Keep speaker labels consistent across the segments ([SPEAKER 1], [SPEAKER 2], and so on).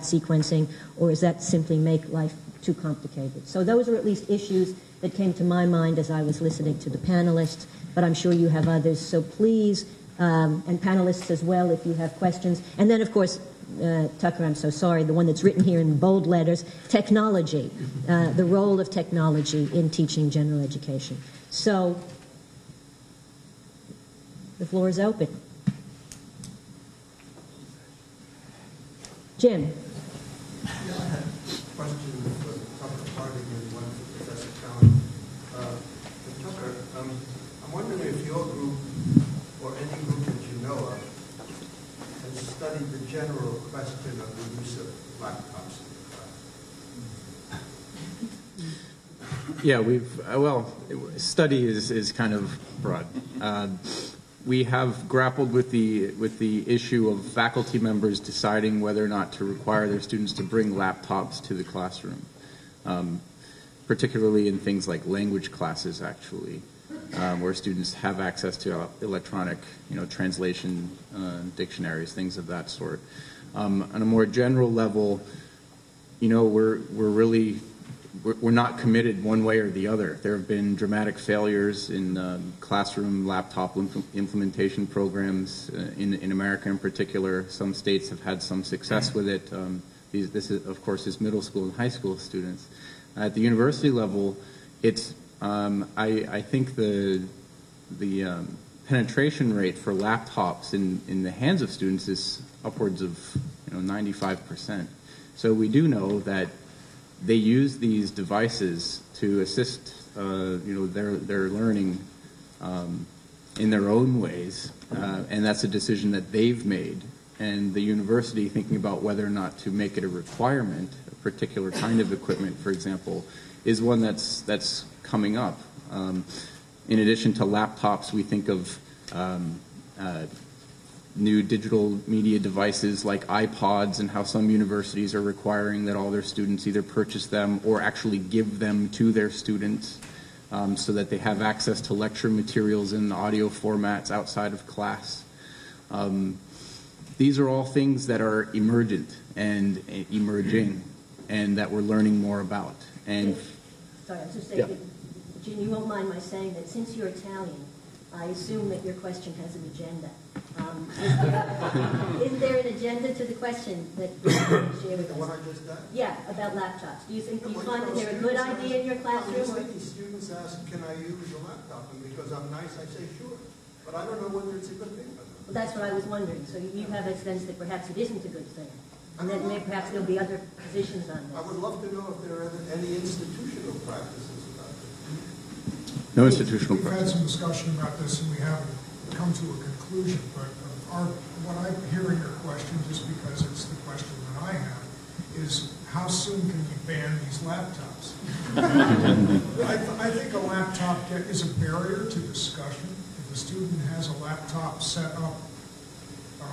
[SPEAKER 1] sequencing, or does that simply make life too complicated? So those are at least issues that came to my mind as I was listening to the panelists, but I'm sure you have others. So please, and panelists as well, if you have questions. And then, of course, Tucker, I'm so sorry, the one that's written here in bold letters, technology, the role of technology in teaching general education. So the floor is open. Jim.
[SPEAKER 2] Yeah, I had a question for Tucker Harding and one for Professor Cowan. For Tucker, I'm wondering if your group, or any group that you know of, has studied the general question of the use of laptops in the class.
[SPEAKER 3] Yeah, well, study is kind of broad. We have grappled with the issue of faculty members deciding whether or not to require their students to bring laptops to the classroom, particularly in things like language classes, actually, where students have access to electronic, translation dictionaries, things of that sort. On a more general level, we're not committed one way or the other. There have been dramatic failures in classroom laptop implementation programs in America in particular. Some states have had some success with it. This, of course, is middle school and high school students. At the university level, it's I think the penetration rate for laptops in the hands of students is upwards of 95%. So we do know that they use these devices to assist, their learning in their own ways, and that's a decision that they've made. And the university, thinking about whether or not to make it a requirement, a particular kind of equipment, for example, is one that's coming up. In addition to laptops, we think of new digital media devices like iPods, and how some universities are requiring that all their students either purchase them or actually give them to their students so that they have access to lecture materials in audio formats outside of class. These are all things that are emergent and emerging and that we're learning more about. And
[SPEAKER 1] sorry, I was just saying, Jim, you won't mind my saying that since you're Italian, I assume that your question has an agenda. Is there an agenda to the question that you share with us?
[SPEAKER 2] What I just did?
[SPEAKER 1] Yeah, about laptops. Do you find that they're a good idea in your classroom?
[SPEAKER 2] These students ask, can I use a laptop? And because I'm nice, I say sure. But I don't know whether it's a good thing or not.
[SPEAKER 1] Well, that's what I was wondering. So you have a sense that perhaps it isn't a good thing. And then perhaps there'll be other positions on this.
[SPEAKER 2] I would love to know if there are any institutional practices about this.
[SPEAKER 3] no institutional
[SPEAKER 4] We've had some discussion about this, and we haven't come to a conclusion, but what I hear in your question, just because it's the question that I have, is how soon can we ban these laptops? I think a laptop is a barrier to discussion. If a student has a laptop set up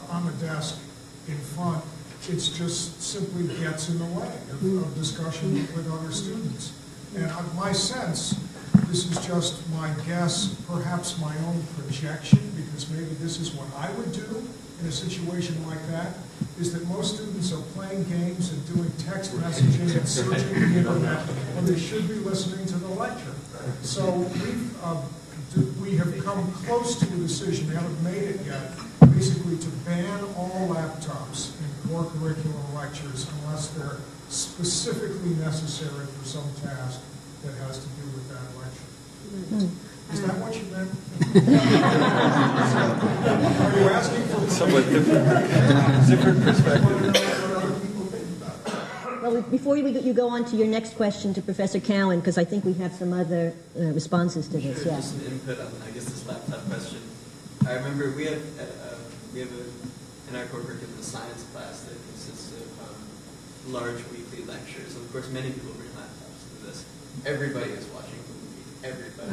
[SPEAKER 4] on the desk in front, it just simply gets in the way of discussion with other students. And my sense, this is just my guess, perhaps my own projection, because maybe this is what I would do in a situation like that, is that most students are playing games and doing text messaging and searching the internet when they should be listening to the lecture. So we have come close to a decision, we haven't made it yet, basically to ban all laptops in core curriculum lectures unless they're specifically necessary for some task that has to do with that lecture. Is that what you meant? Are you asking for
[SPEAKER 5] somewhat different perspective?
[SPEAKER 1] Well, before you go on to your next question to Professor Cowan, because I think we have some other responses to this.
[SPEAKER 5] Sure,
[SPEAKER 1] Yeah.
[SPEAKER 5] just some input on, I guess, this laptop question. I remember we have in our core curriculum a science class that consists of large weekly lectures. And of course, many people bring laptops to this. Everybody is watching the movie. Everybody.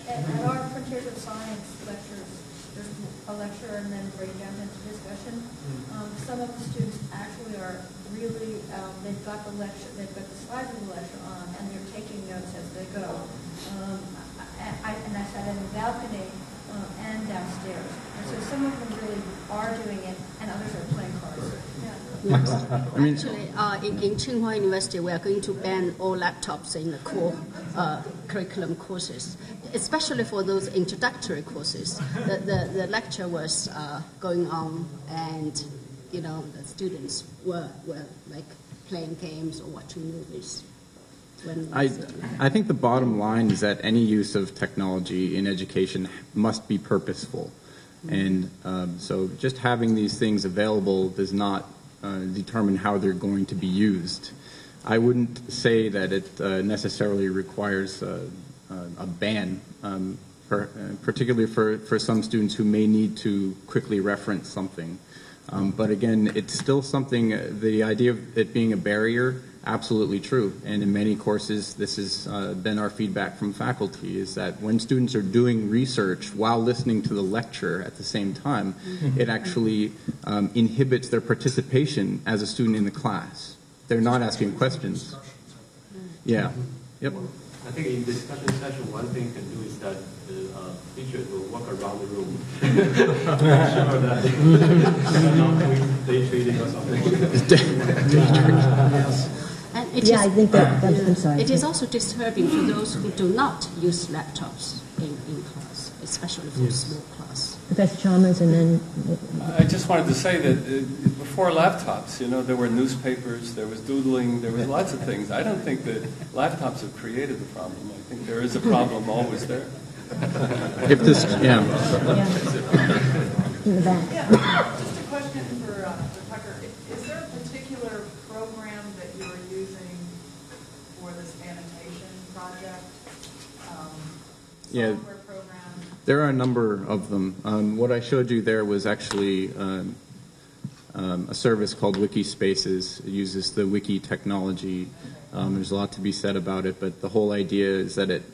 [SPEAKER 6] At our Frontiers of Science lectures, there's a lecture and then a breakdown into discussion. Some of the students actually are really, they've got the lecture, they've got the slides of the lecture on, and they're taking notes as they go. And I sat in the balcony and downstairs. And so some of them really are doing it, and others are playing cards. Yeah.
[SPEAKER 3] I mean,
[SPEAKER 7] Actually, in Tsinghua University, we are going to ban all laptops in the core curriculum courses, especially for those introductory courses. The lecture was going on, and the students were like playing games or watching movies.
[SPEAKER 3] I think the bottom line is that any use of technology in education must be purposeful. And so just having these things available does not determine how they're going to be used. I wouldn't say that it necessarily requires a ban, particularly for some students who may need to quickly reference something. But again, it's still something, the idea of it being a barrier, absolutely true. And in many courses, this has been our feedback from faculty, is that when students are doing research while listening to the lecture at the same time, it actually inhibits their participation as a student in the class. They're not asking questions. Yeah. Yep.
[SPEAKER 8] I think in discussion session, one thing you can do is that the teachers will walk around the room to make sure that they're not doing day trading or something.
[SPEAKER 7] And it
[SPEAKER 1] Yeah,
[SPEAKER 7] is,
[SPEAKER 1] I think I'm sorry.
[SPEAKER 7] it is also disturbing for those who do not use laptops in class, especially for small class.
[SPEAKER 1] Professor Chalmers, and then
[SPEAKER 9] I just wanted to say that before laptops, there were newspapers, there was doodling, there was lots of things. I don't think that laptops have created the problem. I think there is a problem always there.
[SPEAKER 3] If this, yeah.
[SPEAKER 1] in the back.
[SPEAKER 10] Yeah, just a question for Tucker. Is there a particular program that you are using for this annotation project?
[SPEAKER 3] Yeah.
[SPEAKER 10] Software program?
[SPEAKER 3] There are a number of them. What I showed you there was actually a service called Wiki Spaces. It uses the wiki technology. There's a lot to be said about it, but the whole idea is that it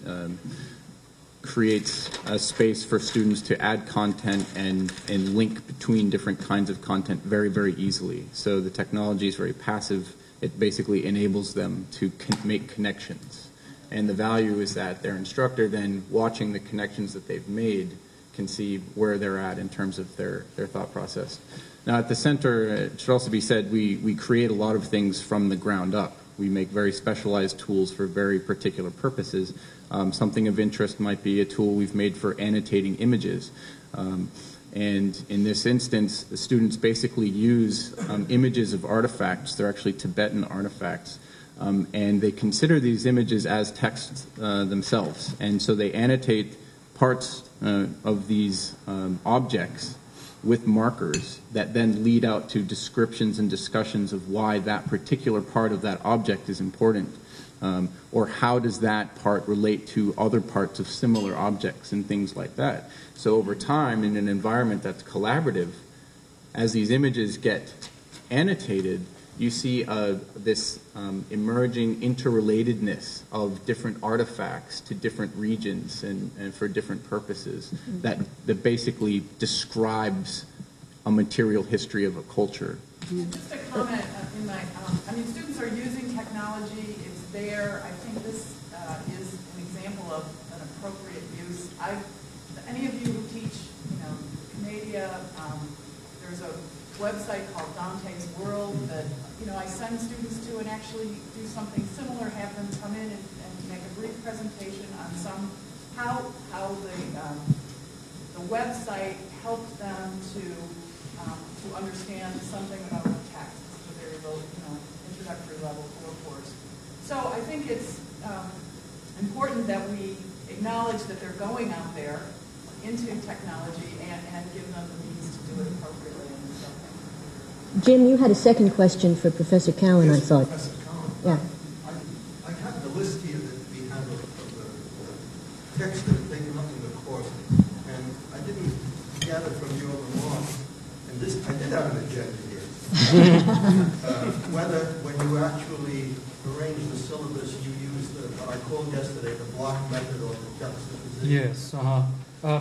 [SPEAKER 3] creates a space for students to add content and link between different kinds of content very, very easily. So the technology is very passive. It basically enables them to make connections. And the value is that their instructor then, watching the connections that they've made, can see where they're at in terms of their thought process. Now at the center, it should also be said, we create a lot of things from the ground up. We make very specialized tools for very particular purposes. Something of interest might be a tool we've made for annotating images. And in this instance, the students basically use images of artifacts. They're actually Tibetan artifacts. And they consider these images as texts themselves. And so they annotate parts of these objects with markers that then lead out to descriptions and discussions of why that particular part of that object is important. Or how does that part relate to other parts of similar objects and things like that. So over time, in an environment that's collaborative, as these images get annotated, you see this emerging interrelatedness of different artifacts to different regions and for different purposes that basically describes a material history of a culture.
[SPEAKER 10] Just a comment in my, students are using technology, it's there. I think this is an example of an appropriate use. Any of you who teach, Canada, there's a website called Dantes World that, I send students to and actually do something similar, have them come in and make a brief presentation on how the website helps them to understand something about the text. It's a very low, introductory level course. So I think it's important that we acknowledge that they're going out there into technology and give them the means to do it appropriately.
[SPEAKER 1] Jim, you had a second question for Professor Cowan,
[SPEAKER 2] Yes,
[SPEAKER 1] I thought.
[SPEAKER 2] Professor Cowan.
[SPEAKER 1] Yeah.
[SPEAKER 2] I have the list here that we have of the text that are taken up in the course, and I didn't gather from your remarks, and this, I did have an agenda here, whether when you actually arrange the syllabus, you use what I called yesterday the block method or the juxtaposition.
[SPEAKER 11] Yes,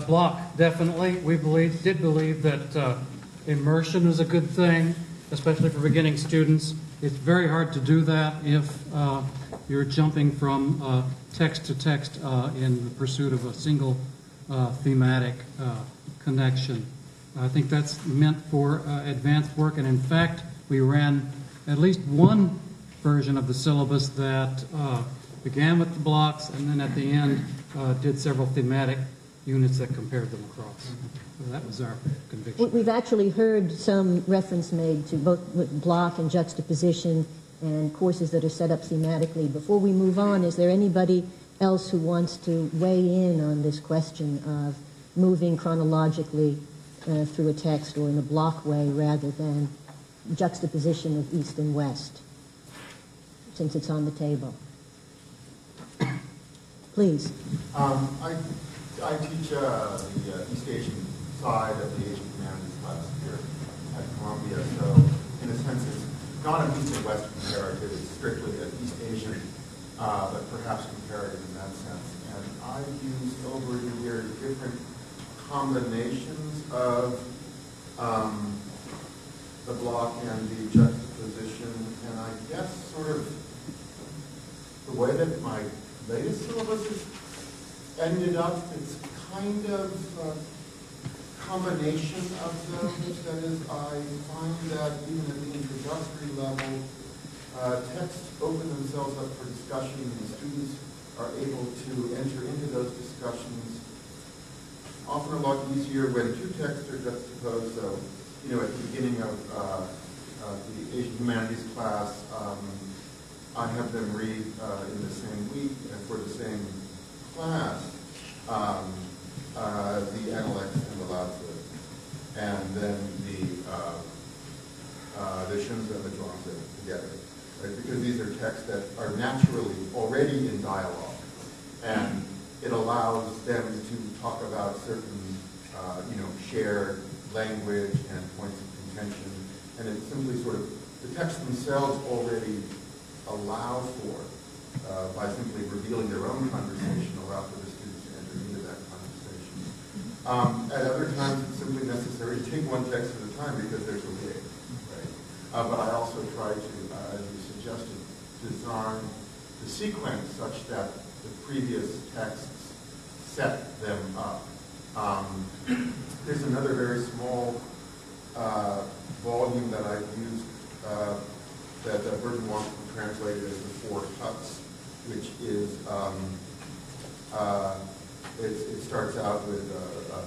[SPEAKER 11] block, definitely. We did believe that immersion is a good thing, especially for beginning students. It's very hard to do that if you're jumping from text to text in the pursuit of a single thematic connection. I think that's meant for advanced work, and in fact, we ran at least one version of the syllabus that began with the blocks and then at the end did several thematic units that compared them across. So that was our conviction.
[SPEAKER 1] We've actually heard some reference made to both block and juxtaposition and courses that are set up thematically. Before we move on, is there anybody else who wants to weigh in on this question of moving chronologically through a text or in a block way rather than juxtaposition of East and West, since it's on the table? Please.
[SPEAKER 12] I teach the East Asian side of the Asian Humanities class here at Columbia, so in a sense it's not an East and West comparative, it's strictly an East Asian, but perhaps comparative in that sense. And I've used over the years different combinations of the block and the juxtaposition, and I guess sort of the way that my latest syllabus has ended up, it's kind of a combination of those. That is, I find that even at the introductory level, texts open themselves up for discussion, and students are able to enter into those discussions often a lot easier when two texts are juxtaposed. So, you know, at the beginning of the Asian Humanities class, I have them read in the same week and for the same class the Analects and the Lao Tzu, and then the Shunzi and the Zhuangzi together, right? Because these are texts that are naturally already in dialogue, and it allows them to talk about certain, shared language and points of contention, and it simply sort of, the texts themselves already allow for, by simply revealing their own conversation, allow for the students to enter into that conversation. At other times, it's simply necessary to take one text at a time because there's a way, right? But I also try to, as you suggested, design the sequence such that the previous texts set them up. There's another very small volume that I've used that Burton Wong translated as the Four Cuts, which is, it starts out with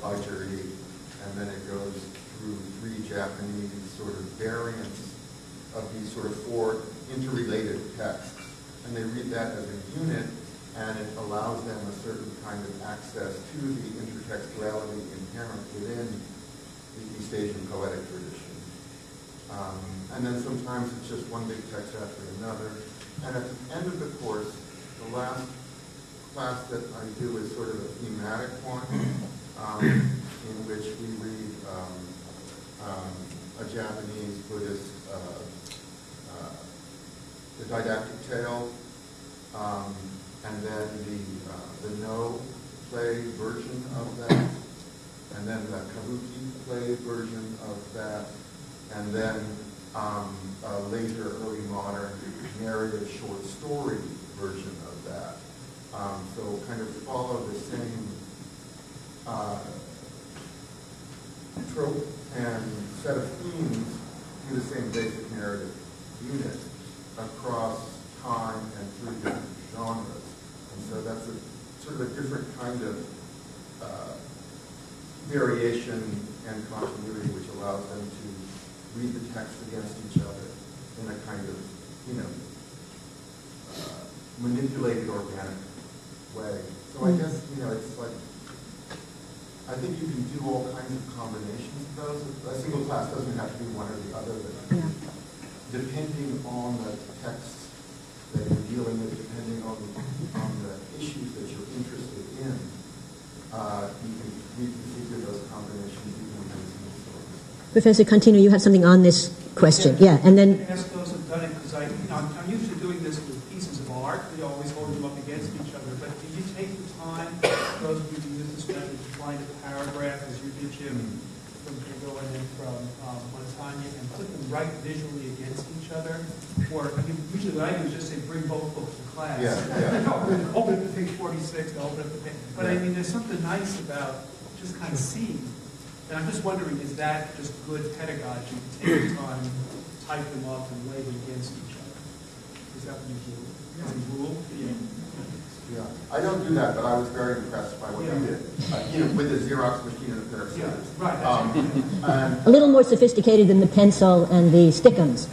[SPEAKER 12] Baijiri, and then it goes through three Japanese sort of variants of these sort of four interrelated texts. And they read that as a unit, and it allows them a certain kind of access to the intertextuality inherent within the East Asian poetic tradition. And then sometimes it's just one big text after another. And at the end of the course, the last class that I do is sort of a thematic one, in which we read a Japanese Buddhist, the didactic tale, and then the no play version of that, and then the kabuki play version of that, and then a later early modern narrative short story version of that. So kind of follow the same trope and set of themes through the same basic narrative unit across time and through different genres. And so that's a sort of a different kind of variation and continuity which allows them to read the text against each other in a kind of, manipulated organic way. So I guess, it's like, I think you can do all kinds of combinations of those. A single class doesn't have to be one or the other, but depending on the texts that you're dealing with, depending on the issues that you're interested in, you can reconfigure those combinations even within single stories.
[SPEAKER 1] Professor Contino, you have something on this question. Yeah, and then...
[SPEAKER 13] I ask those who've done it, because I'm usually doing this with pieces of art. We always hold them up against each other. But do you take the time, those of you who use this method, to find a paragraph, as you did, Jim, from going in from Montaigne, and put them right visually against each other? Or, I mean, usually what I do is just say, bring both books to class.
[SPEAKER 12] Yeah.
[SPEAKER 13] Open up to page 46, they'll open up the page. But I mean, there's something nice about just kind of seeing. And I'm just wondering, is that just good pedagogy to take the time, type them up, and lay them against each other? Is that what you do? Rule?
[SPEAKER 12] Yeah, I don't do that, but I was very impressed by what you did. With the Xerox machine and a pair of scissors.
[SPEAKER 13] Right.
[SPEAKER 1] A little more sophisticated than the pencil and the stick-ums.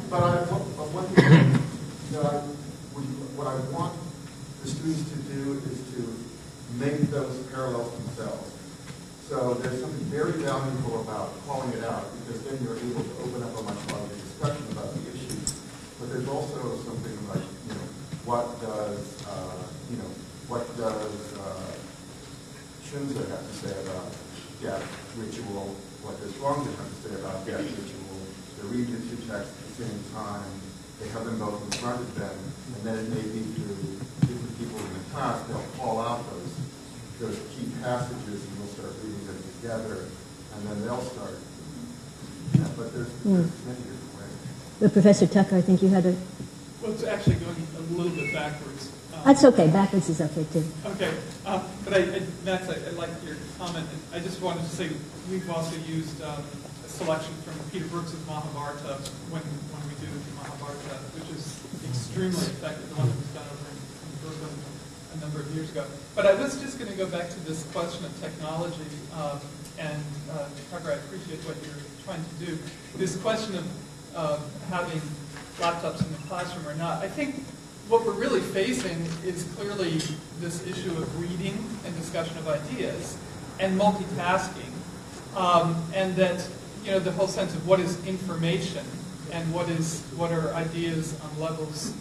[SPEAKER 12] But one thing that what I want the students to do is to make those parallels themselves. So there's something very valuable about calling it out, because then you're able to open up a much larger discussion about the issues. But there's also something like, what does Shunza have to say about death ritual? What does Zhuangzi have to say about death ritual? They read the two texts at the same time. They have them both in front of them, and then it may be through different people in the class, they'll call out those key passages, and we'll start reading them together, and then they'll start. But there's many different ways.
[SPEAKER 1] But Professor Tucker, I think you had a...
[SPEAKER 14] Well, it's actually going a little bit backwards.
[SPEAKER 1] That's okay. Backwards is okay, too.
[SPEAKER 14] Okay. But Max, I like your comment. I just wanted to say we've also used a selection from Peter Brooks' Mahabharata when we do the Mahabharata, which is extremely effective, the one that was done over in Brooklyn a number of years ago. But I was just going to go back to this question of technology, and Tucker, I appreciate what you're trying to do. This question of having laptops in the classroom or not. I think what we're really facing is clearly this issue of reading and discussion of ideas and multitasking, and that the whole sense of what is information and what are ideas on levels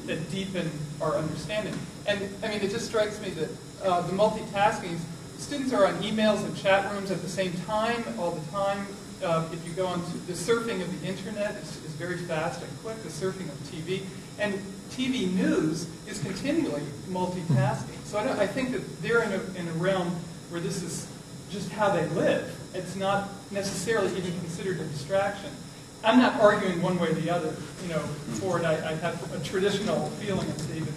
[SPEAKER 14] that deepen our understanding. And I mean, it just strikes me that the multitasking, students are on emails and chat rooms at the same time, all the time. If you go on to the surfing of the internet is very fast and quick, the surfing of TV. And TV news is continually multitasking. So I think that they're in a realm where this is just how they live. It's not necessarily even considered a distraction. I'm not arguing one way or the other, for it. I have a traditional feeling, as David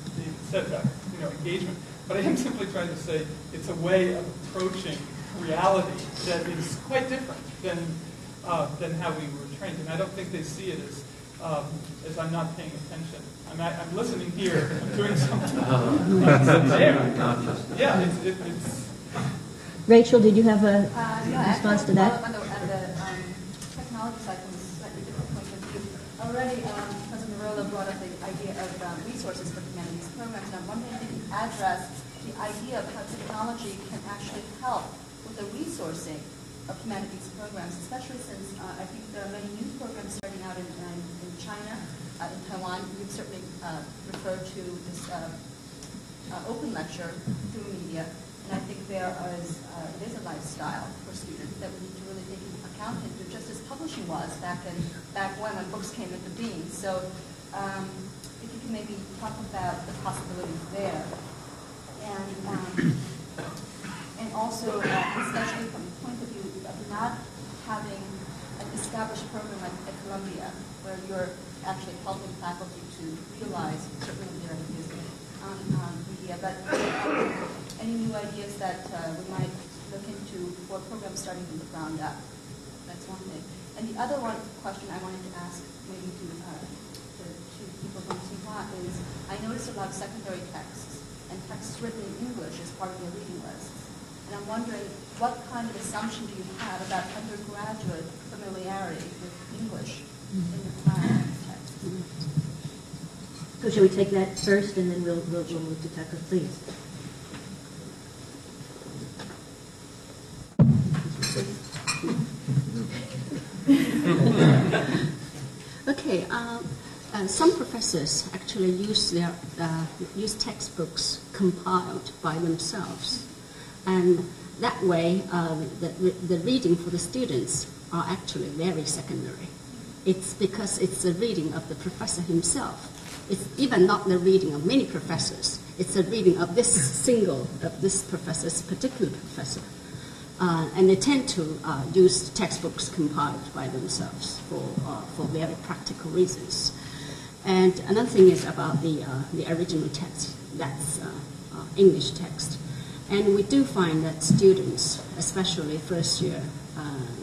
[SPEAKER 14] said, about engagement. But I am simply trying to say it's a way of approaching reality that is quite different than how we were trained. And I don't think they see it as I'm not paying attention. I'm listening here. I'm doing something. Yeah, it's.
[SPEAKER 1] Rachel, did you have a response to that?
[SPEAKER 6] On the technology side, from a slightly different point of view. Already, President Marola brought up the idea of resources for humanities programs, and I'm wondering if you can address the idea of how technology can actually help with the resourcing of humanities programs, especially since I think there are many new programs starting out in China, in Taiwan. You've certainly referred to this open lecture through media, and I think there is a lifestyle for students that we need to really take into account into, just as publishing was back when books came into being. So if you can maybe talk about the possibilities there, and also especially from the point of view of not having an established program at Columbia, where you're actually helping faculty to realize certain of their ideas on media, but any new ideas that we might look into for programs starting from the ground up. That's one thing. And the other question I wanted to ask maybe to people from Tsinghua is, I noticed a lot of secondary texts and texts written in English as part of your reading lists. And I'm wondering, what kind of assumption do you have about undergraduate familiarity with English in the class text?
[SPEAKER 1] So shall we take that first, and then we'll move to Tucker, please?
[SPEAKER 7] Okay. Some professors actually use textbooks compiled by themselves, and that way the reading for the students are actually very secondary. It's because it's the reading of the professor himself. It's even not the reading of many professors. It's the reading of this particular professor. and they tend to use textbooks compiled by themselves for very practical reasons. And another thing is about the original text, that's English text. And we do find that students, especially first-year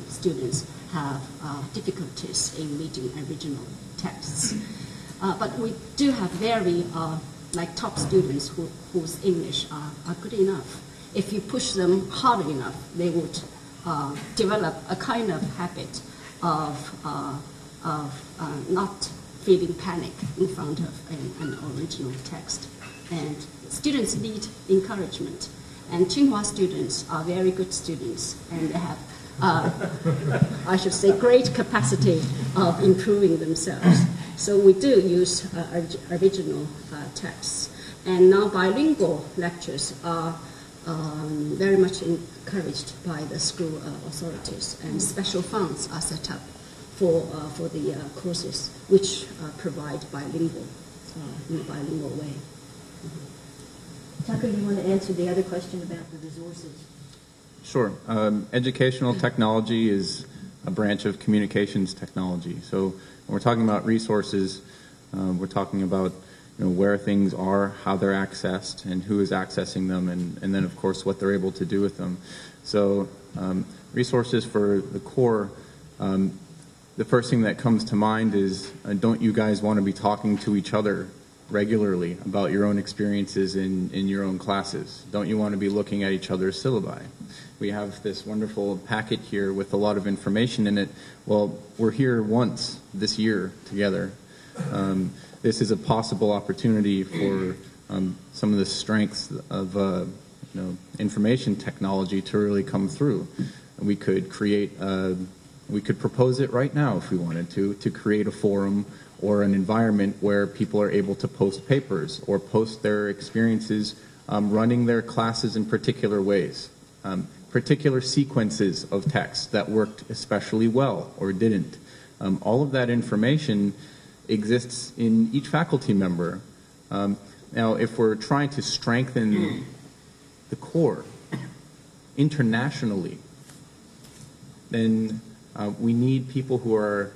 [SPEAKER 7] students, have difficulties in reading original texts. But we do have very top students whose English are good enough. If you push them hard enough, they would develop a kind of habit of not feeling panic in front of an original text. And students need encouragement. And Tsinghua students are very good students, and they have, I should say, great capacity of improving themselves. So we do use original texts. And now bilingual lectures are very much encouraged by the school authorities, and special funds are set up for the courses which provide bilingual in a bilingual way.
[SPEAKER 1] Tucker, you want to answer the other question about the resources?
[SPEAKER 3] Sure. Educational technology is a branch of communications technology. So when we're talking about resources, we're talking about where things are, how they're accessed, and who is accessing them, and then, of course, what they're able to do with them. So resources for the core, the first thing that comes to mind is, don't you guys want to be talking to each other regularly about your own experiences in your own classes? Don't you want to be looking at each other's syllabi? We have this wonderful packet here with a lot of information in it. Well, we're here once this year together. This is a possible opportunity for some of the strengths of information technology to really come through. We could we could propose it right now if we wanted to create a forum or an environment where people are able to post papers or post their experiences running their classes in particular ways, particular sequences of text that worked especially well or didn't. All of that information exists in each faculty member. Now, if we're trying to strengthen the core internationally, then we need people who are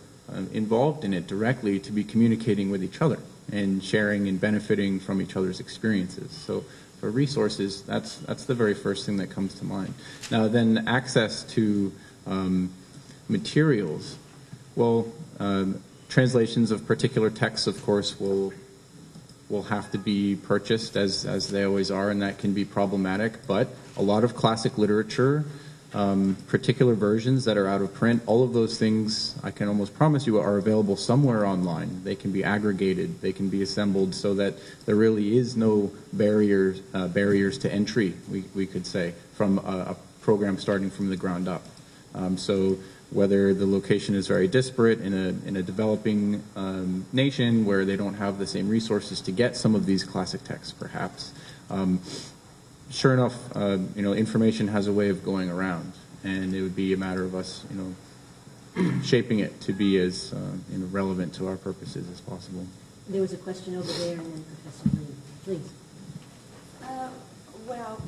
[SPEAKER 3] involved in it directly to be communicating with each other and sharing and benefiting from each other's experiences. So for resources, that's the very first thing that comes to mind. Now then, access to materials. Well, translations of particular texts, of course, will have to be purchased as they always are, and that can be problematic. But a lot of classic literature, particular versions that are out of print, all of those things, I can almost promise you, are available somewhere online. They can be aggregated, they can be assembled so that there really is no barriers to entry, we could say, from a program starting from the ground up. So whether the location is very disparate in a developing nation where they don't have the same resources to get some of these classic texts, perhaps. Sure enough, information has a way of going around, and it would be a matter of us, shaping it to be as relevant to our purposes as possible.
[SPEAKER 1] There was a question over there, and then Professor Lee, please.
[SPEAKER 6] Well,